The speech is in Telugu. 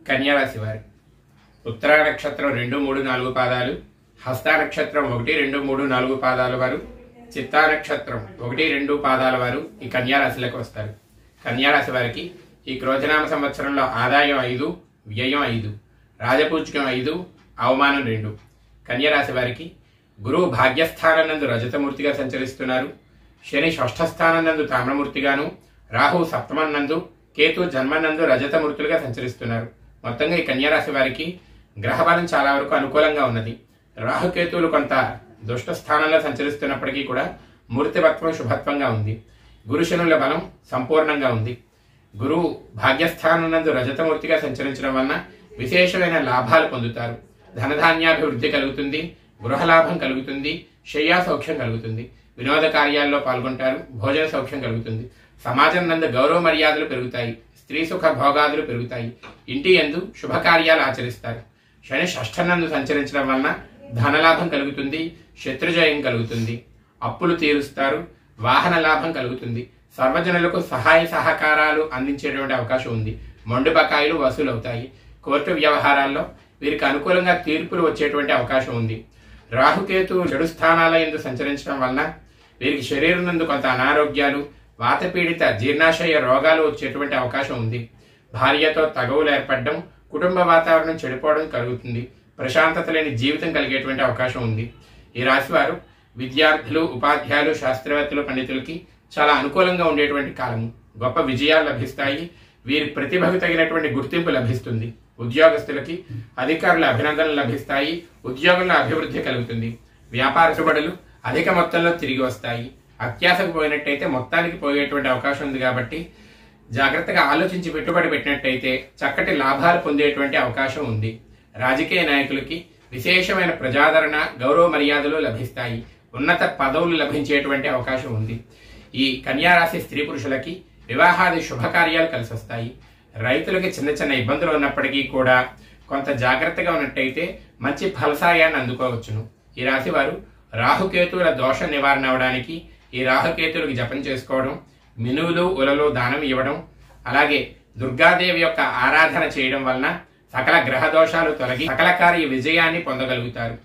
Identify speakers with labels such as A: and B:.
A: కన్యా రాశి వారు ఉత్తర నక్షత్రం 2, 3, 4 పాదాలు, హస్త నక్షత్రం 1, 2, 3, 4 పాదాల వారు, చిత్తా నక్షత్రం 1, 2 పాదాల వారు ఈ కన్యా రాశిలోకి వస్తారు. కన్యా రాశి వారికి ఈ క్రోధనామ సంవత్సరంలో ఆదాయం 5, వ్యయం 5, రాజపూజ్యం 5, అవమానం 2. కన్యా రాశి వారికి గురువు భాగ్యస్థానం నందు రజతమూర్తిగా సంచరిస్తున్నారు. శని షష్ఠ స్థానం నందు తామ్రమూర్తిగాను, రాహు సప్తమం నందు, కేతు జన్మనందు రజతమూర్తులుగా సంచరిస్తున్నారు. మొత్తంగా ఈ కన్యా రాశి వారికి గ్రహబలం చాలా వరకు అనుకూలంగా ఉన్నది. రాహుకేతువులు కొంత దుష్ట స్థానంలో సంచరిస్తున్నప్పటికీ కూడా మూర్తివత్వం శుభత్వంగా ఉంది. గురు శనుల బలం సంపూర్ణంగా ఉంది. గురువు భాగ్యస్థానం నందు రజతమూర్తిగా సంచరించడం వలన విశేషమైన లాభాలు పొందుతారు. ధనధాన్యాభివృద్ధి కలుగుతుంది, గృహలాభం కలుగుతుంది, శయ్యా సౌఖ్యం కలుగుతుంది, వినోద కార్యాల్లో పాల్గొంటారు, భోజన సౌఖ్యం కలుగుతుంది, సమాజం నందు గౌరవ మర్యాదలు పెరుగుతాయి, స్త్రీ సుఖ భోగాదులు పెరుగుతాయి, ఇంటి యందు శుభకార్యాలు ఆచరిస్తారు. శని షష్ఠనందు సంచరించడం వలన ధనలాభం కలుగుతుంది, శత్రుజయం కలుగుతుంది, అప్పులు తీరుస్తారు, వాహన లాభం కలుగుతుంది, సర్వజనులకు సహాయ సహకారాలు అందించేటువంటి అవకాశం ఉంది, మొండు బకాయిలు వసూలవుతాయి, కోర్టు వ్యవహారాల్లో వీరికి అనుకూలంగా తీర్పులు వచ్చేటువంటి అవకాశం ఉంది. రాహుకేతు చెడు స్థానాల యందు సంచరించడం వలన వీరికి శరీరం నందు కొంత అనారోగ్యాలు, వాతపీడిత జీర్ణాశయ రోగాలు వచ్చేటువంటి అవకాశం ఉంది. భార్యతో తగవులు ఏర్పడడం, కుటుంబ వాతావరణం చెడిపోవడం కలుగుతుంది, ప్రశాంతత లేని జీవితం కలిగేటువంటి అవకాశం ఉంది. ఈ రాశి వారు విద్యార్థులు, ఉపాధ్యాయులు, శాస్త్రవేత్తలు, పండితులకి చాలా అనుకూలంగా ఉండేటువంటి కాలము. గొప్ప విజయాలు లభిస్తాయి. వీరి ప్రతిభకు తగినటువంటి గుర్తింపు లభిస్తుంది. ఉద్యోగస్తులకి అధికారుల అభినందనలు లభిస్తాయి. ఉద్యోగంలో అభివృద్ధి కలుగుతుంది. వ్యాపారస్తుబడులు అధిక మొత్తంలో తిరిగి వస్తాయి. అత్యాశకు పోయినట్టయితే మొత్తానికి పోయేటువంటి అవకాశం ఉంది కాబట్టి జాగ్రత్తగా ఆలోచించి పెట్టుబడి పెట్టినట్టయితే చక్కటి లాభాలు పొందేటువంటి అవకాశం ఉంది. రాజకీయ నాయకులకి విశేషమైన ప్రజాదరణ, గౌరవ మర్యాదలు లభిస్తాయి. ఉన్నత పదవులు లభించేటువంటి అవకాశం ఉంది. ఈ కన్యా రాశి స్త్రీ పురుషులకి వివాహాది శుభకార్యాలు కలిసి వస్తాయి. రైతులకి చిన్న చిన్న ఇబ్బందులు ఉన్నప్పటికీ కూడా కొంత జాగ్రత్తగా ఉన్నట్టయితే మంచి ఫలసాయాన్ని అందుకోవచ్చును. ఈ రాశి వారు రాహుకేతువుల దోష నివారణ అవడానికి ఈ రాహుకేతువులకు జపం చేసుకోవడం, మినువులు, ఉలలు దానం ఇవ్వడం, అలాగే దుర్గాదేవి యొక్క ఆరాధన చేయడం వలన సకల గ్రహ దోషాలు తొలగి సకల కార్య విజయాన్ని పొందగలుగుతారు.